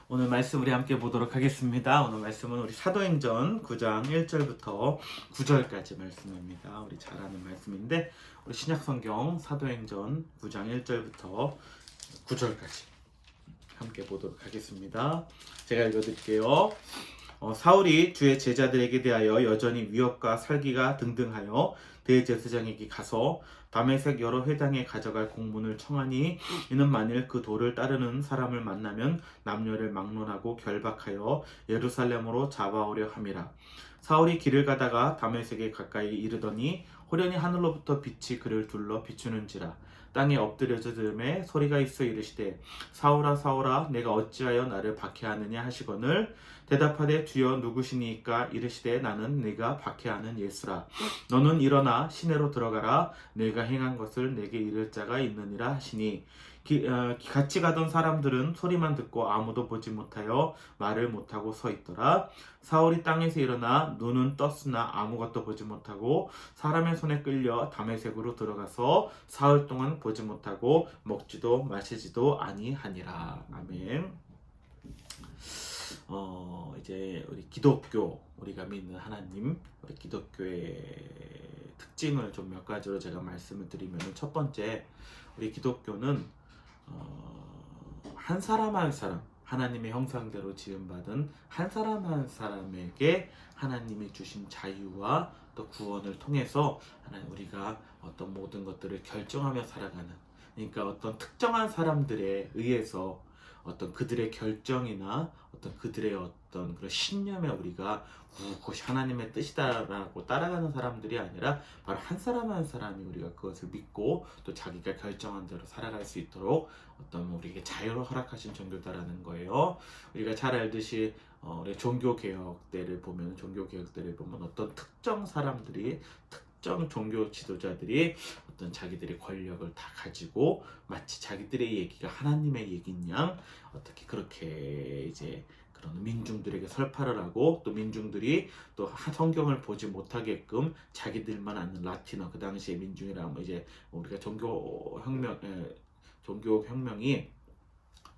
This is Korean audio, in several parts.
오늘 말씀 우리 함께 보도록 하겠습니다. 오늘 말씀은 우리 사도행전 9장 1절부터 9절까지 말씀입니다. 우리 잘 아는 말씀인데 우리 신약성경 사도행전 9장 1절부터 9절까지 함께 보도록 하겠습니다. 제가 읽어드릴게요. 사울이 주의 제자들에게 대하여 여전히 위협과 살기가 등등하여 대제사장에게 가서 다메섹 여러 회당에 가져갈 공문을 청하니 이는 만일 그 도를 따르는 사람을 만나면 남녀를 막론하고 결박하여 예루살렘으로 잡아오려 함이라. 사울이 길을 가다가 다메섹에 가까이 이르더니 호련히 하늘로부터 빛이 그를 둘러 비추는지라. 땅에 엎드려져 들음에 소리가 있어 이르시되 사울아 사울아 내가 어찌하여 나를 박해하느냐 하시거늘 대답하되 주여 누구시니까 이르시되 나는 네가 박해하는 예수라. 너는 일어나 시내로 들어가라. 내가 행한 것을 내게 이를 자가 있느니라 하시니 같이 가던 사람들은 소리만 듣고 아무도 보지 못하여 말을 못하고 서 있더라. 사울이 땅에서 일어나 눈은 떴으나 아무것도 보지 못하고 사람의 손에 끌려 다메섹으로 들어가서 사흘 동안 보지 못하고 먹지도 마시지도 아니하니라. 아멘. 이제 우리 기독교, 우리가 믿는 하나님, 우리 기독교의 특징을 좀 몇 가지로 제가 말씀을 드리면, 첫 번째, 우리 기독교는 한 사람 한 사람, 하나님의 형상대로 지음받은 한 사람 한 사람에게 하나님이 주신 자유와 또 구원을 통해서 하나님 우리가 어떤 모든 것들을 결정하며 살아가는, 그러니까 어떤 특정한 사람들에 의해서 어떤 그들의 결정이나 어떤 그들의 어떤 그런 신념에 우리가 그것이 하나님의 뜻이다라고 따라가는 사람들이 아니라 바로 한 사람 한 사람이 우리가 그것을 믿고 또 자기가 결정한 대로 살아갈 수 있도록 어떤 우리에게 자유를 허락하신 종교다라는 거예요. 우리가 잘 알듯이 우리 종교개혁대를 보면 어떤 특정 사람들이 특정 종교 지도자들이 어떤 자기들의 권력을 다 가지고 마치 자기들의 얘기가 하나님의 얘기인 양 어떻게 그렇게 이제 그런 민중들에게 설파를 하고 또 민중들이 또 성경을 보지 못하게끔 자기들만 아는 라틴어, 그 당시에 민중이라면 이제 우리가 종교혁명이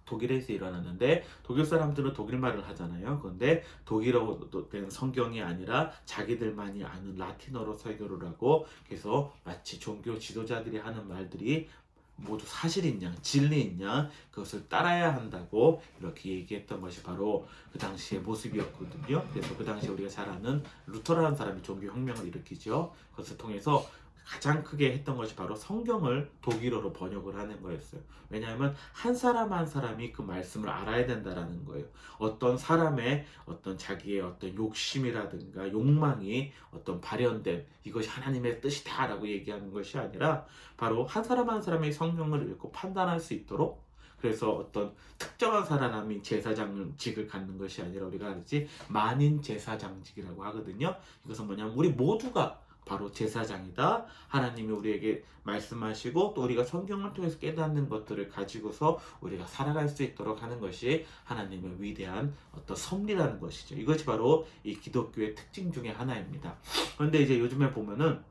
독일에서 일어났는데 독일 사람들은 독일말을 하잖아요. 그런데 독일어로 된 성경이 아니라 자기들만이 아는 라틴어로 설교를 하고, 그래서 마치 종교 지도자들이 하는 말들이 모두 사실인 양, 진리인 양 그것을 따라야 한다고 이렇게 얘기했던 것이 바로 그 당시의 모습이었거든요. 그래서 그 당시에 우리가 잘 아는 루터라는 사람이 종교혁명을 일으키죠. 그것을 통해서 가장 크게 했던 것이 바로 성경을 독일어로 번역을 하는 거였어요. 왜냐하면 한 사람 한 사람이 그 말씀을 알아야 된다라는 거예요. 어떤 사람의 어떤 자기의 어떤 욕심이라든가 욕망이 어떤 발현된 이것이 하나님의 뜻이다라고 얘기하는 것이 아니라 바로 한 사람 한 사람이 성경을 읽고 판단할 수 있도록, 그래서 어떤 특정한 사람이 제사장직을 갖는 것이 아니라 우리가 알지 만인 제사장직이라고 하거든요. 이것은 뭐냐면 우리 모두가 바로 제사장이다. 하나님이 우리에게 말씀하시고 또 우리가 성경을 통해서 깨닫는 것들을 가지고서 우리가 살아갈 수 있도록 하는 것이 하나님의 위대한 어떤 섭리라는 것이죠. 이것이 바로 이 기독교의 특징 중에 하나입니다. 그런데 이제 요즘에 보면은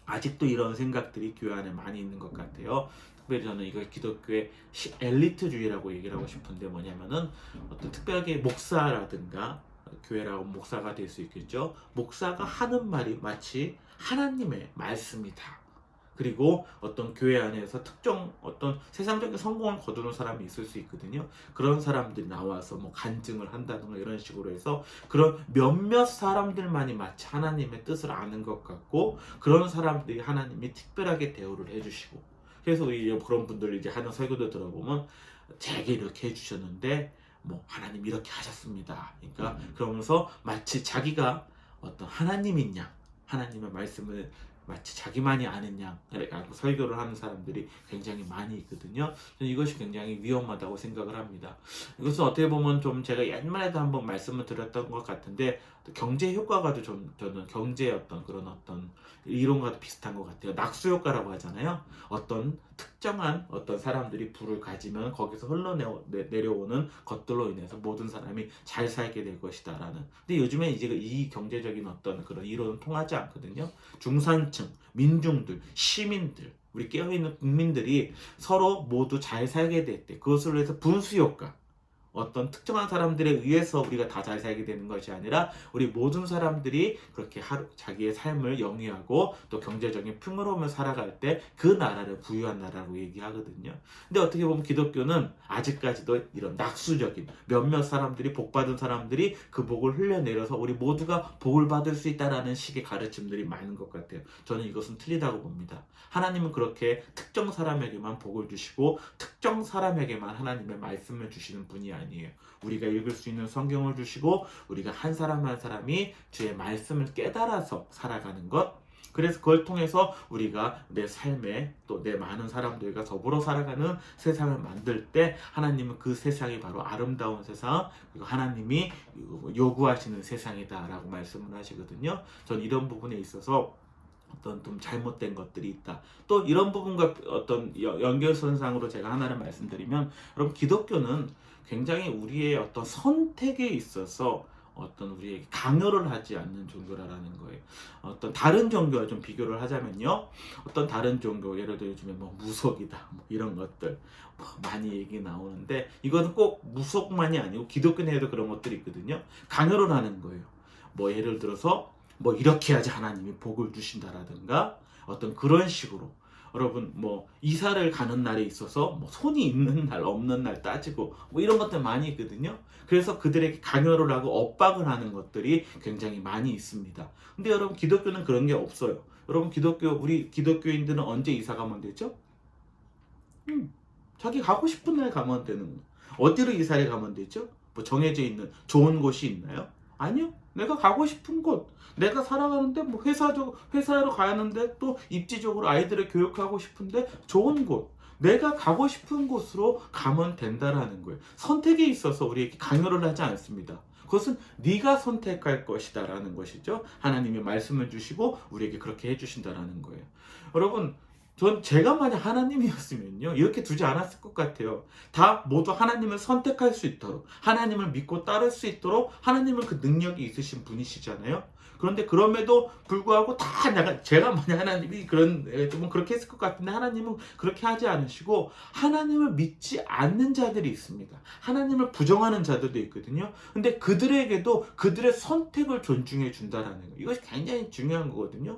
아직도 이런 생각들이 교회 안에 많이 있는 것 같아요. 특별히 저는 이걸 기독교의 엘리트주의라고 얘기를 하고 싶은데, 뭐냐면은 어떤 특별하게 목사라든가 교회라고 목사가 될 수 있겠죠. 목사가 하는 말이 마치 하나님의 말씀이다. 그리고 어떤 교회 안에서 특정 어떤 세상적인 성공을 거두는 사람이 있을 수 있거든요. 그런 사람들이 나와서 뭐 간증을 한다든가 이런 식으로 해서 그런 몇몇 사람들만이 마치 하나님의 뜻을 아는 것 같고, 그런 사람들이 하나님이 특별하게 대우를 해주시고, 그래서 그런 분들이 이제 하는 설교도 들어보면 제게 이렇게 해주셨는데 뭐 하나님 이렇게 하셨습니다. 그러니까 그러면서 마치 자기가 어떤 하나님인 양, 하나님의 말씀을 마치 자기만이 아는 양 알고 설교를 하는 사람들이 굉장히 많이 있거든요. 저는 이것이 굉장히 위험하다고 생각을 합니다. 이것은 어떻게 보면 좀 제가 옛날에도 한번 말씀을 드렸던 것 같은데, 경제 효과가도 저는 경제의 어떤 그런 어떤 이론과도 비슷한 것 같아요. 낙수 효과라고 하잖아요. 어떤 특정한 어떤 사람들이 부를 가지면 거기서 흘러내려오는 것들로 인해서 모든 사람이 잘 살게 될 것이다라는. 근데 요즘에 이제 이 경제적인 어떤 그런 이론은 통하지 않거든요. 중산층, 민중들, 시민들, 우리 깨어있는 국민들이 서로 모두 잘 살게 될 때 그것으로 해서 분수 효과, 어떤 특정한 사람들에 의해서 우리가 다 잘 살게 되는 것이 아니라 우리 모든 사람들이 그렇게 자기의 삶을 영위하고 또 경제적인 풍요로움을 살아갈 때 그 나라를 부유한 나라라고 얘기하거든요. 근데 어떻게 보면 기독교는 아직까지도 이런 낙수적인 몇몇 사람들이, 복받은 사람들이 그 복을 흘려내려서 우리 모두가 복을 받을 수 있다라는 식의 가르침들이 많은 것 같아요. 저는 이것은 틀리다고 봅니다. 하나님은 그렇게 특정 사람에게만 복을 주시고 특정 사람에게만 하나님의 말씀을 주시는 분이 아니에요. 우리가 읽을 수 있는 성경을 주시고 우리가 한 사람 한 사람이 주의 말씀을 깨달아서 살아가는 것, 그래서 그걸 통해서 우리가 내 삶에 또 내 많은 사람들과 더불어 살아가는 세상을 만들 때 하나님은 그 세상이 바로 아름다운 세상, 그리고 하나님이 요구하시는 세상이다라고 말씀을 하시거든요. 전 이런 부분에 있어서 어떤 좀 잘못된 것들이 있다. 또 이런 부분과 어떤 연결선상으로 제가 하나를 말씀드리면, 여러분 기독교는 굉장히 우리의 어떤 선택에 있어서 어떤 우리에게 강요를 하지 않는 종교라는 거예요. 어떤 다른 종교와 좀 비교를 하자면요, 어떤 다른 종교, 예를 들어 요즘에 뭐 무속이다, 뭐 이런 것들 뭐 많이 얘기 나오는데, 이거는 꼭 무속만이 아니고 기독교 내에도 그런 것들이 있거든요. 강요를 하는 거예요. 뭐 예를 들어서 뭐 이렇게 해야지 하나님이 복을 주신다라든가 어떤 그런 식으로, 여러분 뭐 이사를 가는 날에 있어서 뭐 손이 있는 날 없는 날 따지고 뭐 이런 것들 많이 있거든요. 그래서 그들에게 강요를 하고 엇박을 하는 것들이 굉장히 많이 있습니다. 근데 여러분 기독교는 그런 게 없어요. 여러분 우리 기독교인들은 언제 이사 가면 되죠? 자기 가고 싶은 날 가면 되는 거. 어디로 이사를 가면 되죠? 뭐 정해져 있는 좋은 곳이 있나요? 아니요. 내가 가고 싶은 곳, 내가 살아가는데 뭐 회사로 가는데 또 입지적으로 아이들을 교육하고 싶은데 좋은 곳, 내가 가고 싶은 곳으로 가면 된다라는 거예요. 선택에 있어서 우리에게 강요를 하지 않습니다. 그것은 네가 선택할 것이다라는 것이죠. 하나님이 말씀을 주시고 우리에게 그렇게 해주신다라는 거예요. 여러분, 제가 만약 하나님이었으면요, 이렇게 두지 않았을 것 같아요. 다 모두 하나님을 선택할 수 있도록, 하나님을 믿고 따를 수 있도록 하나님은 그 능력이 있으신 분이시잖아요. 그런데 그럼에도 불구하고 제가 만약 하나님이 좀 그렇게 했을 것 같은데, 하나님은 그렇게 하지 않으시고 하나님을 믿지 않는 자들이 있습니다. 하나님을 부정하는 자들도 있거든요. 근데 그들에게도 그들의 선택을 존중해 준다라는 거, 이것이 굉장히 중요한 거거든요.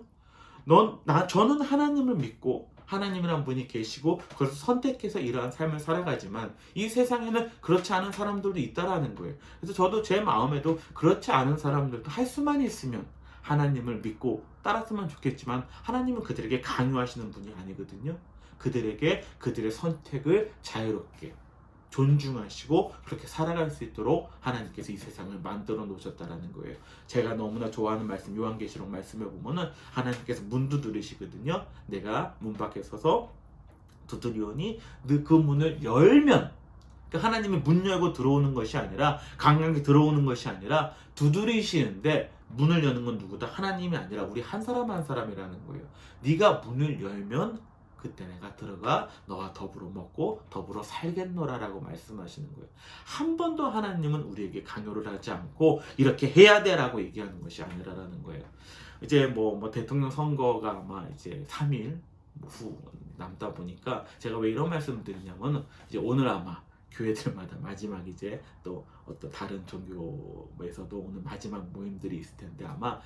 저는 하나님을 믿고 하나님이란 분이 계시고 그래서 선택해서 이러한 삶을 살아가지만 이 세상에는 그렇지 않은 사람들도 있다라는 거예요. 그래서 저도 제 마음에도 그렇지 않은 사람들도 할 수만 있으면 하나님을 믿고 따랐으면 좋겠지만, 하나님은 그들에게 강요하시는 분이 아니거든요. 그들에게 그들의 선택을 자유롭게 존중하시고 그렇게 살아갈 수 있도록 하나님께서 이 세상을 만들어 놓으셨다라는 거예요. 제가 너무나 좋아하는 말씀, 요한계시록 말씀에 보면은 하나님께서 문 두드리시거든요. 내가 문 밖에 서서 두드리오니 그 문을 열면, 그러니까 하나님이 문 열고 들어오는 것이 아니라, 강하게 들어오는 것이 아니라 두드리시는데, 문을 여는 건 누구다? 하나님이 아니라 우리 한 사람 한 사람이라는 거예요. 네가 문을 열면 그때 내가 들어가 너와 더불어 먹고 더불어 살겠노라라고 말씀하시는 거예요. 한 번도 하나님은 우리에게 강요를 하지 않고 이렇게 해야 돼라고 얘기하는 것이 아니라라는 거예요. 이제 뭐 대통령 선거가 아마 이제 3일 후 남다 보니까 제가 왜 이런 말씀을 드리냐면, 이제 오늘 아마 교회들마다 마지막 이제 또 어떤 다른 종교에서도 오늘 마지막 모임들이 있을 텐데, 아마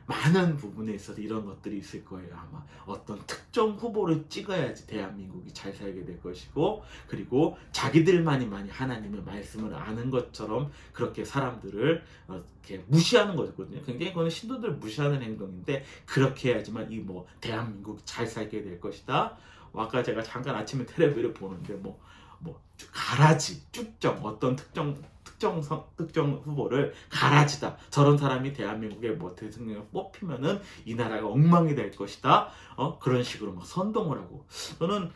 많은 부분에 있어서 이런 것들이 있을 거예요. 아마 어떤 특정 후보를 찍어야지 대한민국이 잘 살게 될 것이고, 그리고 자기들만이 많이 하나님의 말씀을 아는 것처럼 그렇게 사람들을 이렇게 무시하는 거거든요. 굉장히 그거는 신도들 무시하는 행동인데, 그렇게 해야지만 이 뭐 대한민국이 잘 살게 될 것이다. 아까 제가 잠깐 아침에 텔레비를 보는데 뭐 가라지, 쭉정, 어떤 특정 후보를 가라지다, 저런 사람이 대한민국의 뭐 대통령을 뽑히면은 이 나라가 엉망이 될 것이다, 그런 식으로 막 선동을 하고. 저는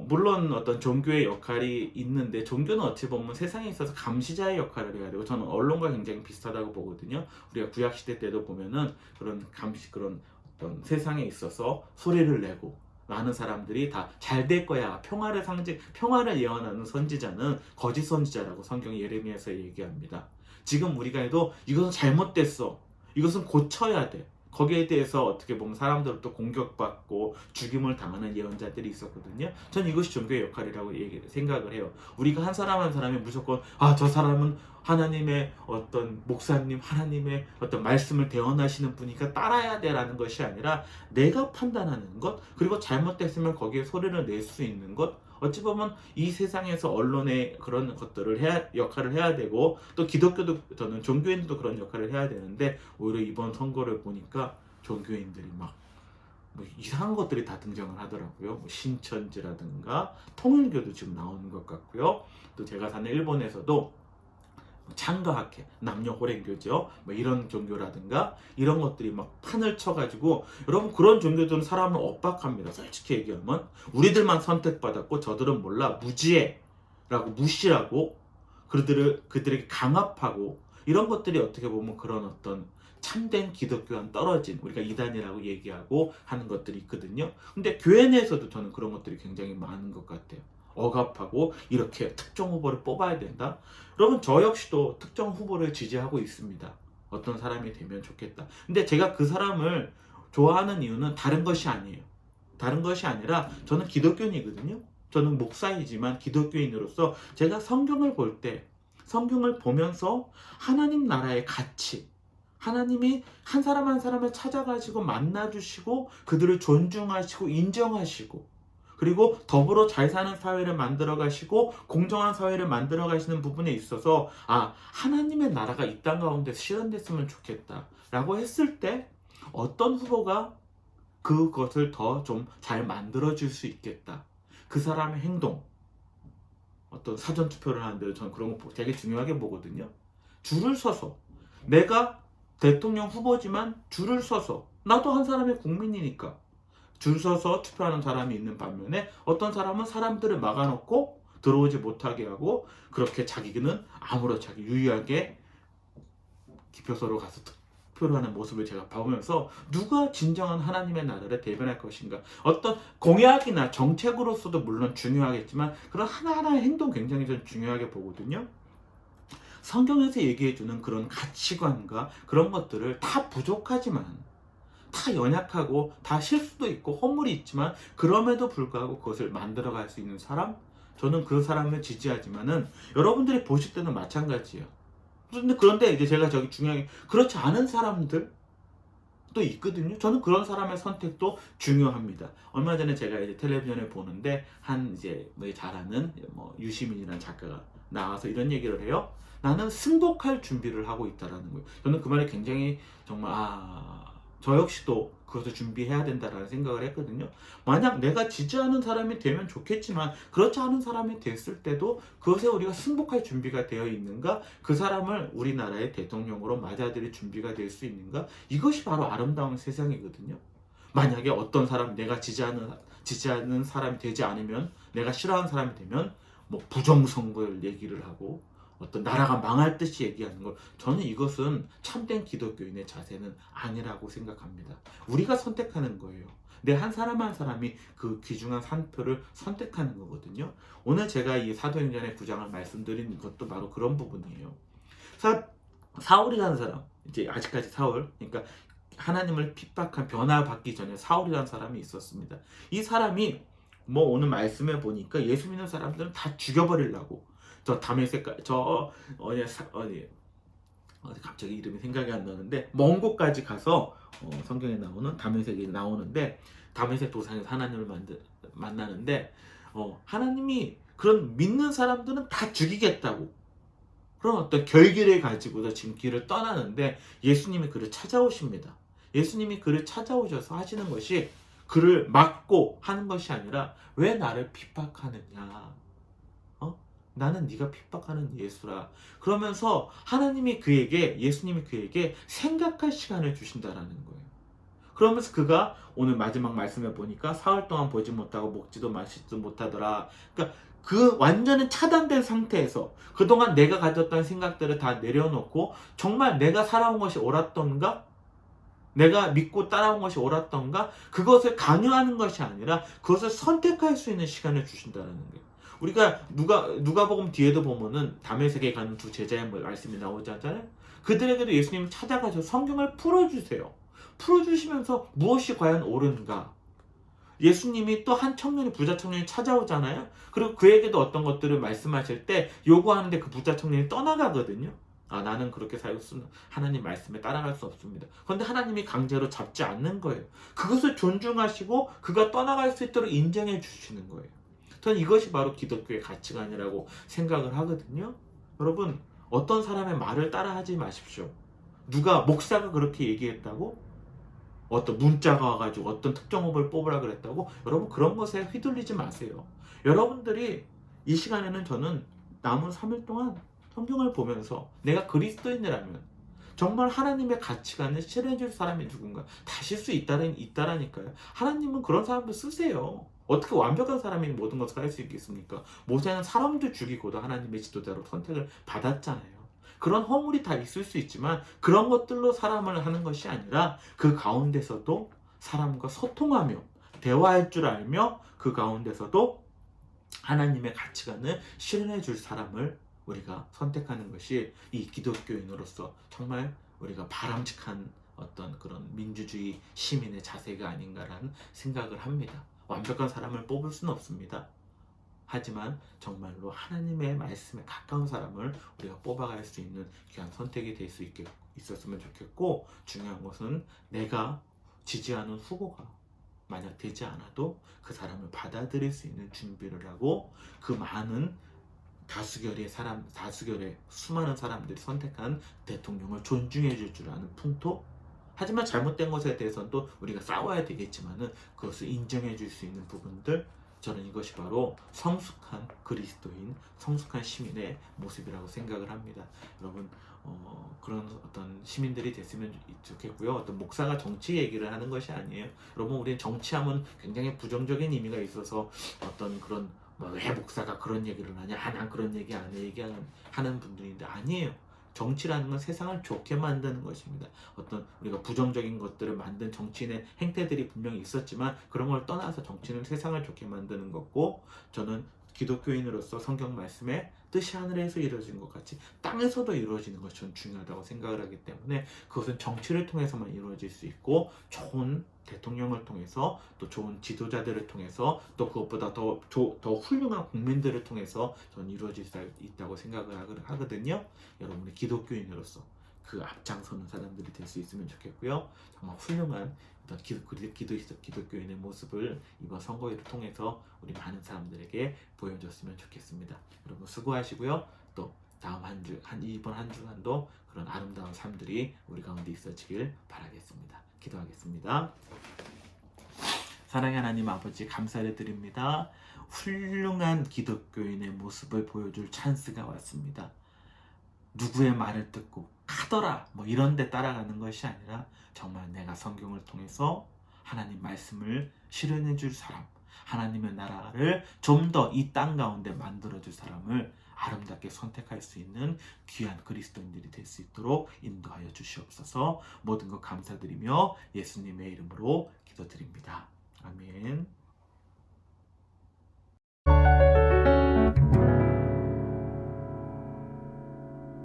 물론 어떤 종교의 역할이 있는데, 종교는 어찌 보면 세상에 있어서 감시자의 역할을 해야 되고, 저는 언론과 굉장히 비슷하다고 보거든요. 우리가 구약시대 때도 보면은 그런 그런 어떤 세상에 있어서 소리를 내고 많은 사람들이 다 잘 될 거야, 평화를 예언하는 선지자는 거짓 선지자라고 성경이 예레미야에서 얘기합니다. 지금 우리가 해도 이것은 잘못됐어, 이것은 고쳐야 돼, 거기에 대해서 어떻게 보면 사람들부터 공격받고 죽임을 당하는 예언자들이 있었거든요. 전 이것이 종교의 역할이라고 생각을 해요. 우리가 한 사람 한 사람이 무조건 저 사람은 하나님의 어떤 목사님, 하나님의 어떤 말씀을 대언하시는 분이니까 따라야 돼라는 것이 아니라 내가 판단하는 것, 그리고 잘못됐으면 거기에 소리를 낼 수 있는 것, 어찌 보면 이 세상에서 언론의 그런 것들을 역할을 해야 되고, 또 기독교도, 저는 종교인들도 그런 역할을 해야 되는데, 오히려 이번 선거를 보니까 종교인들이 막 뭐 이상한 것들이 다 등장을 하더라고요. 뭐 신천지라든가 통일교도 지금 나오는 것 같고요. 또 제가 사는 일본에서도 창가학회, 남녀호랭교죠. 뭐 이런 종교라든가 이런 것들이 막 판을 쳐가지고, 여러분 그런 종교들은 사람을 엇박합니다. 솔직히 얘기하면 우리들만 선택받았고 저들은 몰라, 무지해라고 무시하고 그들에게 강압하고, 이런 것들이 어떻게 보면 그런 어떤 참된 기독교와는 떨어진, 우리가 이단이라고 얘기하고 하는 것들이 있거든요. 근데 교회 내에서도 저는 그런 것들이 굉장히 많은 것 같아요. 억압하고 이렇게 특정 후보를 뽑아야 된다. 여러분 저 역시도 특정 후보를 지지하고 있습니다. 어떤 사람이 되면 좋겠다. 근데 제가 그 사람을 좋아하는 이유는 다른 것이 아니에요. 다른 것이 아니라 저는 기독교인이거든요. 저는 목사이지만 기독교인으로서 제가 성경을 볼 때, 성경을 보면서 하나님 나라의 가치, 하나님이 한 사람 한 사람을 찾아가시고 만나주시고 그들을 존중하시고 인정하시고, 그리고 더불어 잘 사는 사회를 만들어 가시고 공정한 사회를 만들어 가시는 부분에 있어서 하나님의 나라가 이 땅 가운데 실현됐으면 좋겠다 라고 했을 때, 어떤 후보가 그것을 더 좀 잘 만들어 줄 수 있겠다, 그 사람의 행동, 어떤 사전 투표를 하는데 저는 그런 거 되게 중요하게 보거든요. 줄을 서서, 내가 대통령 후보지만 줄을 서서, 나도 한 사람의 국민이니까 줄 서서 투표하는 사람이 있는 반면에, 어떤 사람은 사람들을 막아놓고 들어오지 못하게 하고 그렇게 자기는 아무렇지 않게 유의하게 기표소로 가서 투표를 하는 모습을 제가 보면서, 누가 진정한 하나님의 나라를 대변할 것인가, 어떤 공약이나 정책으로서도 물론 중요하겠지만 그런 하나하나의 행동 굉장히 좀 중요하게 보거든요. 성경에서 얘기해주는 그런 가치관과 그런 것들을 다 부족하지만, 다 연약하고 다 실수도 있고 허물이 있지만 그럼에도 불구하고 그것을 만들어갈 수 있는 사람, 저는 그 사람을 지지하지만은 여러분들이 보실 때는 마찬가지예요. 그런데 이제 제가 저기 중요하게, 그렇지 않은 사람들 또 있거든요. 저는 그런 사람의 선택도 중요합니다. 얼마 전에 제가 이제 텔레비전을 보는데 한 이제 뭐 잘하는 유시민이라는 작가가 나와서 이런 얘기를 해요. 나는 승복할 준비를 하고 있다라는 거예요. 저는 그 말에 굉장히 정말 저 역시도 그것을 준비해야 된다라는 생각을 했거든요. 만약 내가 지지하는 사람이 되면 좋겠지만 그렇지 않은 사람이 됐을 때도 그것에 우리가 승복할 준비가 되어 있는가, 그 사람을 우리나라의 대통령으로 맞아들일 준비가 될 수 있는가, 이것이 바로 아름다운 세상이거든요. 만약에 어떤 사람, 내가 지지하는 사람이 되지 않으면, 내가 싫어하는 사람이 되면 뭐 부정선거를 얘기를 하고 어떤 나라가 망할 듯이 얘기하는 걸, 저는 이것은 참된 기독교인의 자세는 아니라고 생각합니다. 우리가 선택하는 거예요. 내 한 사람 한 사람이 그 귀중한 한 표를 선택하는 거거든요. 오늘 제가 이 사도행전의 9장을 말씀드린 것도 바로 그런 부분이에요. 사울이라는 사람, 이제 아직까지 사울, 그러니까 하나님을 핍박한, 변화받기 전에 사울이라는 사람이 있었습니다. 이 사람이 오늘 말씀해 보니까 예수 믿는 사람들은 다 죽여버리려고, 저 다메섹, 어디 갑자기 이름이 생각이 안 나는데, 먼 곳까지 가서 성경에 나오는 다메섹이 나오는데, 다메섹 도상에서 하나님을 만나는데, 하나님이 그런 믿는 사람들은 다 죽이겠다고 그런 어떤 결기를 가지고서 지금 길을 떠나는데, 예수님이 그를 찾아오십니다. 예수님이 그를 찾아오셔서 하시는 것이, 그를 막고 하는 것이 아니라, 왜 나를 핍박하느냐, 나는 네가 핍박하는 예수라. 그러면서 예수님이 그에게 생각할 시간을 주신다라는 거예요. 그러면서 그가 오늘 마지막 말씀에 보니까 사흘 동안 보지 못하고 먹지도 마시지도 못하더라. 그러니까 그 완전히 차단된 상태에서 그동안 내가 가졌던 생각들을 다 내려놓고, 정말 내가 살아온 것이 옳았던가, 내가 믿고 따라온 것이 옳았던가, 그것을 강요하는 것이 아니라 그것을 선택할 수 있는 시간을 주신다는 거예요. 우리가 누가복음 뒤에도 보면은 다메섹에 가는 두 제자의 말씀이 나오지 않잖아요. 그들에게도 예수님이 찾아가셔서 성경을 풀어주세요. 풀어주시면서 무엇이 과연 옳은가? 예수님이 또 한 청년이 부자 청년이 찾아오잖아요. 그리고 그에게도 어떤 것들을 말씀하실 때 요구하는데 그 부자 청년이 떠나가거든요. 아, 나는 그렇게 살 수는 하나님 말씀에 따라갈 수 없습니다. 그런데 하나님이 강제로 잡지 않는 거예요. 그것을 존중하시고 그가 떠나갈 수 있도록 인정해 주시는 거예요. 저는 이것이 바로 기독교의 가치관이라고 생각을 하거든요. 여러분, 어떤 사람의 말을 따라하지 마십시오. 누가 목사가 그렇게 얘기했다고? 어떤 문자가 와가지고 어떤 특정 후보를 뽑으라 그랬다고? 여러분, 그런 것에 휘둘리지 마세요. 여러분들이 이 시간에는 저는 남은 3일 동안 성경을 보면서 내가 그리스도인이라면 정말 하나님의 가치관을 실현해줄 사람이 누군가 다실 수 있다라니까요. 하나님은 그런 사람도 쓰세요. 어떻게 완벽한 사람이 모든 것을 할 수 있겠습니까? 모세는 사람도 죽이고도 하나님의 지도자로 선택을 받았잖아요. 그런 허물이 다 있을 수 있지만 그런 것들로 사람을 하는 것이 아니라 그 가운데서도 사람과 소통하며 대화할 줄 알며 그 가운데서도 하나님의 가치관을 실현해 줄 사람을 우리가 선택하는 것이 이 기독교인으로서 정말 우리가 바람직한 어떤 그런 민주주의 시민의 자세가 아닌가라는 생각을 합니다. 완벽한 사람을 뽑을 수는 없습니다. 하지만 정말로 하나님의 말씀에 가까운 사람을 우리가 뽑아갈 수 있는 귀한 선택이 될 수 있었으면 좋겠고, 중요한 것은 내가 지지하는 후보가 만약 되지 않아도 그 사람을 받아들일 수 있는 준비를 하고 그 많은 다수결의 수많은 사람들이 선택한 대통령을 존중해 줄 줄 아는 풍토. 하지만 잘못된 것에 대해서는 또 우리가 싸워야 되겠지만은 그것을 인정해 줄 수 있는 부분들, 저는 이것이 바로 성숙한 그리스도인, 성숙한 시민의 모습이라고 생각을 합니다. 여러분, 그런 어떤 시민들이 됐으면 좋겠고요. 어떤 목사가 정치 얘기를 하는 것이 아니에요. 여러분, 우리는 정치하면 굉장히 부정적인 의미가 있어서 어떤 그런 왜 목사가 그런 얘기를 하냐, 난 그런 얘기 안 해, 얘기하는 분들인데 아니에요. 정치라는 건 세상을 좋게 만드는 것입니다. 어떤 우리가 부정적인 것들을 만든 정치인의 행태들이 분명히 있었지만 그런 걸 떠나서 정치는 세상을 좋게 만드는 거고, 저는 기독교인으로서 성경 말씀에 뜻이 하늘에서 이루어진 것 같이 땅에서도 이루어지는 것이 저는 중요하다고 생각을 하기 때문에 그것은 정치를 통해서만 이루어질 수 있고, 좋은 대통령을 통해서 또 좋은 지도자들을 통해서 또 그것보다 더 훌륭한 국민들을 통해서 저는 이루어질 수 있다고 생각을 하거든요. 여러분의 기독교인으로서 그 앞장서는 사람들이 될 수 있으면 좋겠고요. 정말 훌륭한 어떤 기독교인의 모습을 이번 선거를 통해서 우리 많은 사람들에게 보여줬으면 좋겠습니다. 여러분 수고하시고요. 또 다음 이번 한 주간도 그런 아름다운 삶들이 우리 가운데 있어지길 바라겠습니다. 기도하겠습니다. 사랑의 하나님 아버지, 감사를 드립니다. 훌륭한 기독교인의 모습을 보여줄 찬스가 왔습니다. 누구의 말을 듣고 카더라 이런 데 따라가는 것이 아니라 정말 내가 성경을 통해서 하나님 말씀을 실현해 줄 사람, 하나님의 나라를 좀 더 이 땅 가운데 만들어 줄 사람을 아름답게 선택할 수 있는 귀한 그리스도인들이 될 수 있도록 인도하여 주시옵소서. 모든 것 감사드리며 예수님의 이름으로 기도드립니다. 아멘.